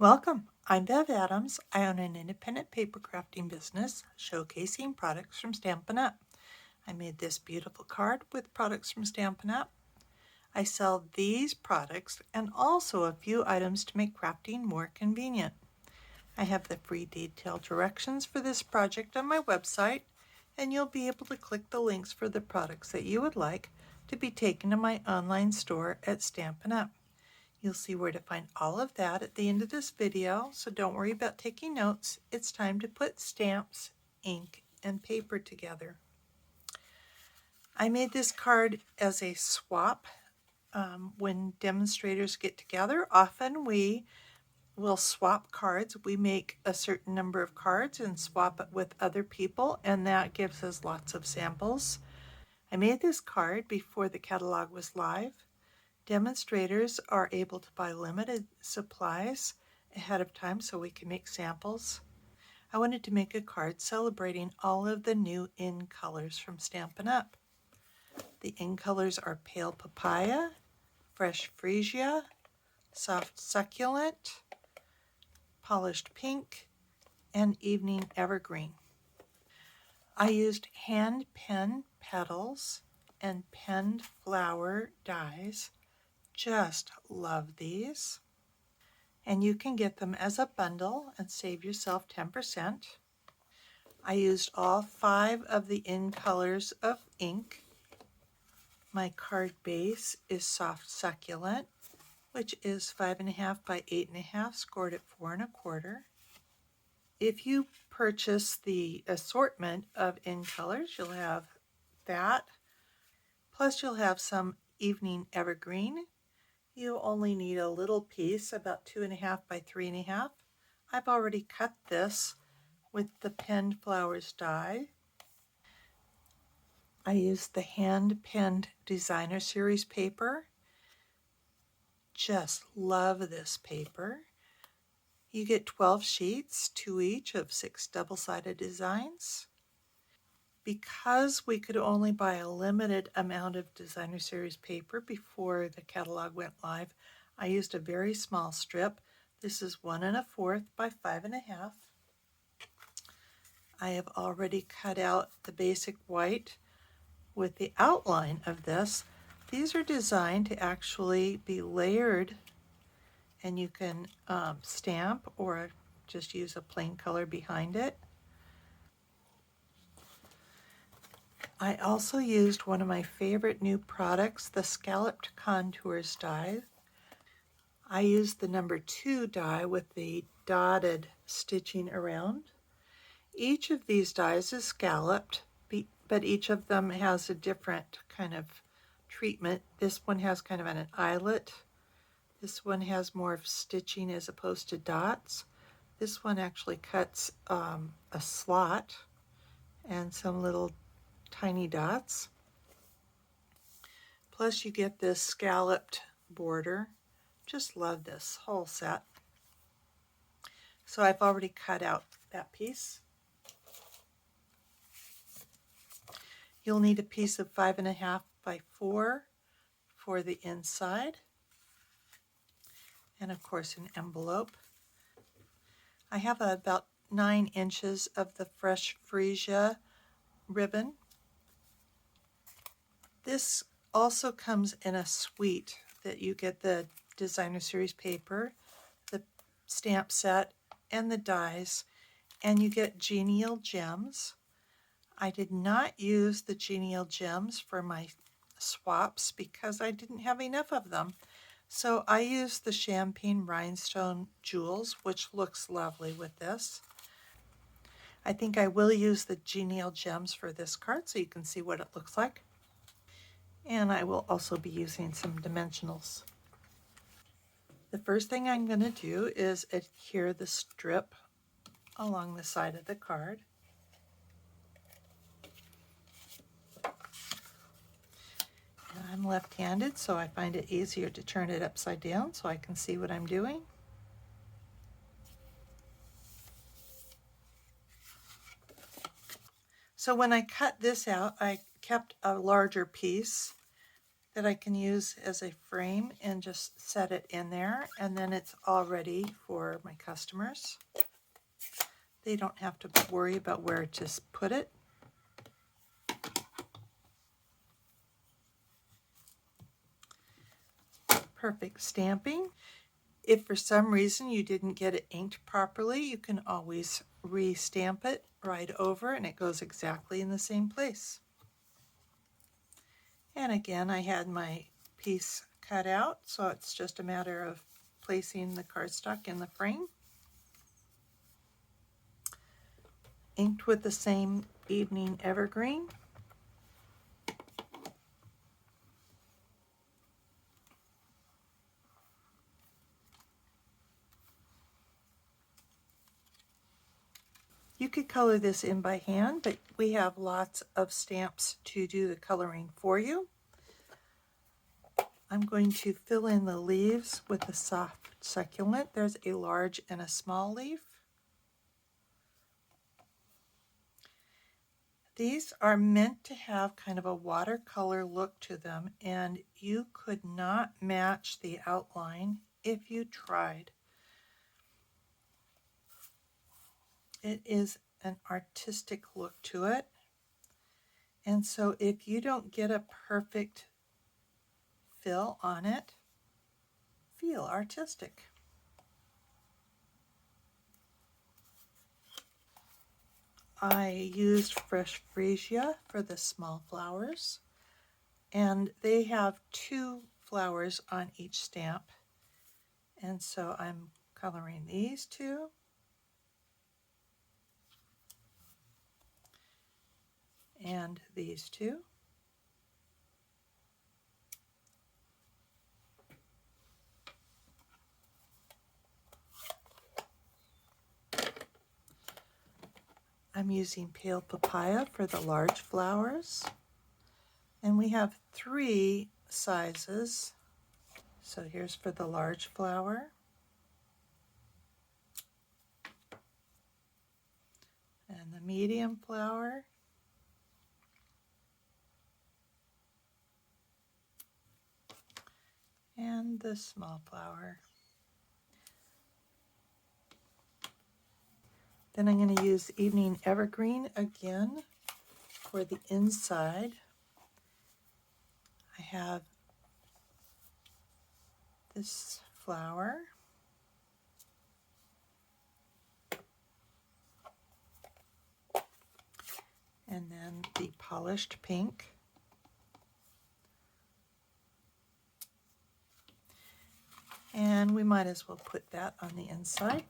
Welcome. I'm Bev Adams. I own an independent paper crafting business showcasing products from Stampin' Up. I made this beautiful card with products from Stampin' Up. I sell these products and also a few items to make crafting more convenient. I have the free detailed directions for this project on my website, and you'll be able to click the links for the products that you would like to be taken to my online store at Stampin' Up. You'll see where to find all of that at the end of this video, so don't worry about taking notes. It's time to put stamps, ink, and paper together. I made this card as a swap. When demonstrators get together, often we will swap cards. We make a certain number of cards and swap it with other people, and that gives us lots of samples. I made this card before the catalog was live. Demonstrators are able to buy limited supplies ahead of time so we can make samples. I wanted to make a card celebrating all of the new in colors from Stampin' Up. The in colors are Pale Papaya, Fresh Freesia, Soft Succulent, Polished Pink, and Evening Evergreen. I used hand pen petals and penned flower dies. Just love these. And you can get them as a bundle and save yourself 10%. I used all 5 of the in colors of ink. My card base is Soft Succulent, which is 5.5 by 8.5, scored at 4 1/4. If you purchase the assortment of in colors, you'll have that. Plus you'll have some Evening Evergreen. You only need a little piece, about 2.5 by 3.5. I've already cut this with the penned flowers die. I used the hand-penned designer series paper. Just love this paper. You get 12 sheets, 2 each of 6 double-sided designs. Because we could only buy a limited amount of designer series paper before the catalog went live, I used a very small strip. This is 1 1/4 by 5.5. I have already cut out the basic white with the outline of this. These are designed to actually be layered, and you can stamp or just use a plain color behind it. I also used one of my favorite new products, the Scalloped Contours die. I used the number 2 die with the dotted stitching around. Each of these dies is scalloped, but each of them has a different kind of treatment. This one has kind of an eyelet. This one has more of stitching as opposed to dots. This one actually cuts a slot and some little tiny dots. Plus you get this scalloped border. Just love this whole set. So I've already cut out that piece. You'll need a piece of 5.5 by 4 for the inside, and of course an envelope. I have about 9 inches of the Fresh Freesia ribbon. This also comes in a suite that you get the designer series paper, the stamp set, and the dies, and you get genial gems. I did not use the genial gems for my swaps because I didn't have enough of them. So I used the champagne rhinestone jewels, which looks lovely with this. I think I will use the genial gems for this card so you can see what it looks like. And I will also be using some dimensionals. The first thing I'm going to do is adhere the strip along the side of the card. And I'm left-handed, so I find it easier to turn it upside down so I can see what I'm doing. So when I cut this out, I kept a larger piece that I can use as a frame and just set it in there, and then it's all ready for my customers. They don't have to worry about where to put it. Perfect stamping. If for some reason you didn't get it inked properly, you can always re-stamp it right over and it goes exactly in the same place. And again, I had my piece cut out, so it's just a matter of placing the cardstock in the frame. Inked with the same Evening Evergreen. You could color this in by hand, but we have lots of stamps to do the coloring for you. I'm going to fill in the leaves with a soft succulent. There's a large and a small leaf. These are meant to have kind of a watercolor look to them, and you could not match the outline if you tried. It is an artistic look to it. And so if you don't get a perfect fill on it, feel artistic. I used fresh freesia for the small flowers, and they have 2 flowers on each stamp. And so I'm coloring these 2. And these 2. I'm using pale papaya for the large flowers. And we have 3 sizes. So here's for the large flower. And the medium flower. And the small flower. Then I'm going to use Evening Evergreen again for the inside. I have this flower. And then the polished pink. And we might as well put that on the inside.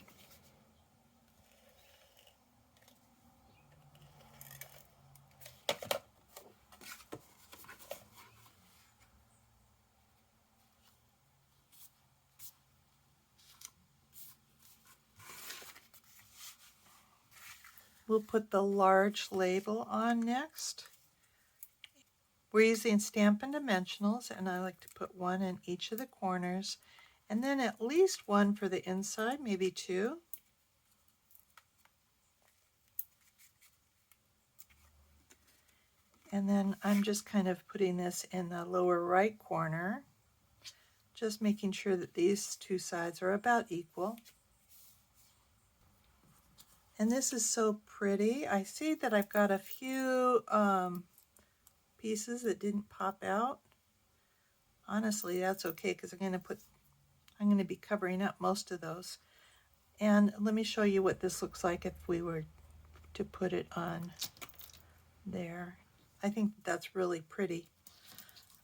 We'll put the large label on next. We're using Stampin' Dimensionals, and I like to put 1 in each of the corners, and then at least 1 for the inside, maybe 2. And then I'm just kind of putting this in the lower right corner, just making sure that these 2 sides are about equal. And this is so pretty. I see that I've got a few pieces that didn't pop out. Honestly, that's okay, because I'm going to be covering up most of those. And let me show you what this looks like if we were to put it on there. I think that's really pretty.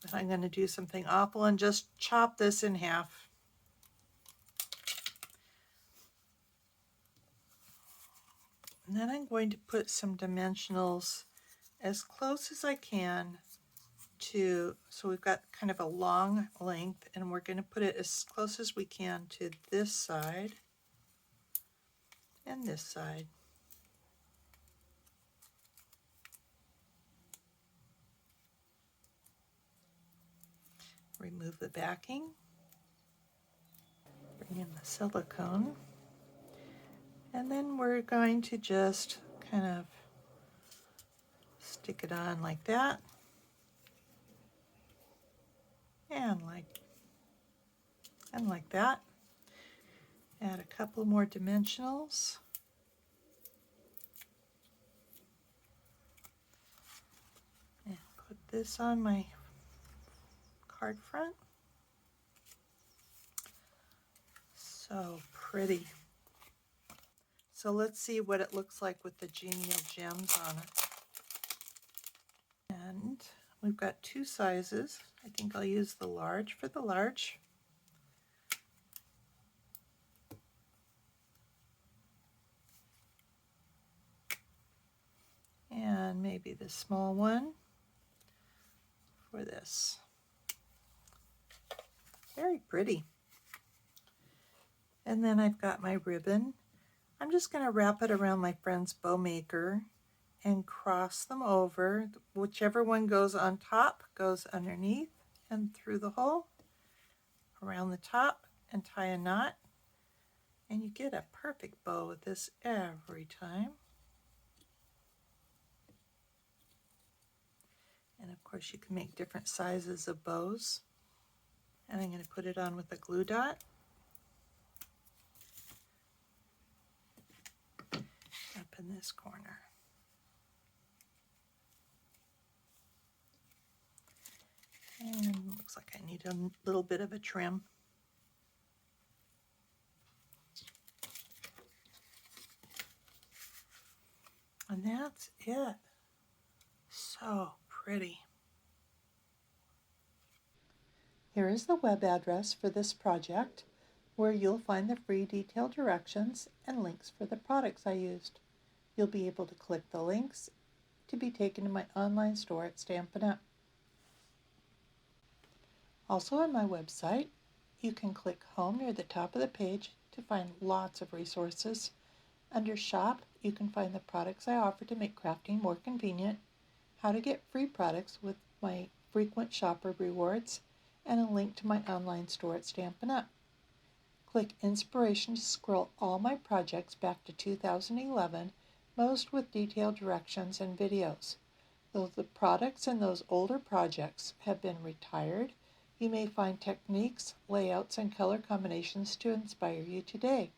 But I'm going to do something awful and just chop this in half. And then I'm going to put some dimensionals as close as I can to, so we've got kind of a long length, and we're going to put it as close as we can to this side and this side. Remove the backing, bring in the silicone, and then we're going to just kind of stick it on like that. and like that. Add a couple more dimensionals. And put this on my card front. So pretty. So let's see what it looks like with the genial gems on it. And we've got two sizes. I think I'll use the large for the large. And maybe the small one for this. Very pretty. And then I've got my ribbon. I'm just going to wrap it around my friend's bow maker and cross them over. Whichever one goes on top goes underneath and through the hole, around the top, and tie a knot. And you get a perfect bow with this every time. And of course you can make different sizes of bows. And I'm going to put it on with a glue dot. Up in this corner. And looks like I need a little bit of a trim. And that's it. So pretty. Here is the web address for this project, where you'll find the free detailed directions and links for the products I used. You'll be able to click the links to be taken to my online store at Stampin' Up! Also on my website, you can click home near the top of the page to find lots of resources. Under Shop, you can find the products I offer to make crafting more convenient, how to get free products with my frequent shopper rewards, and a link to my online store at Stampin' Up! Click Inspiration to scroll all my projects back to 2011, most with detailed directions and videos. Though the products in those older projects have been retired, you may find techniques, layouts, and color combinations to inspire you today.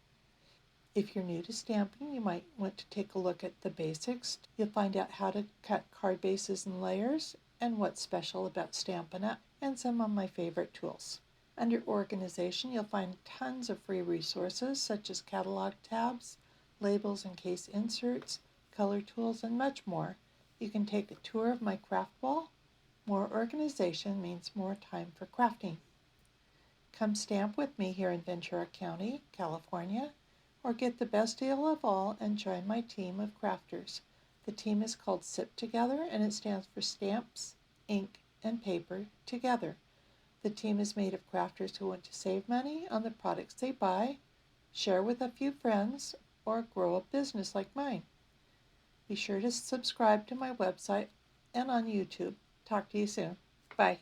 If you're new to stamping, you might want to take a look at the basics. You'll find out how to cut card bases and layers, and what's special about Stampin' Up!, and some of my favorite tools. Under Organization, you'll find tons of free resources such as catalog tabs, labels and case inserts, color tools, and much more. You can take a tour of my craft wall. More organization means more time for crafting. Come stamp with me here in Ventura County, California, or get the best deal of all and join my team of crafters. The team is called SIP Together, and it stands for Stamps, Ink, and Paper Together. The team is made of crafters who want to save money on the products they buy, share with a few friends, or grow a business like mine. Be sure to subscribe to my website and on YouTube. Talk to you soon. Bye.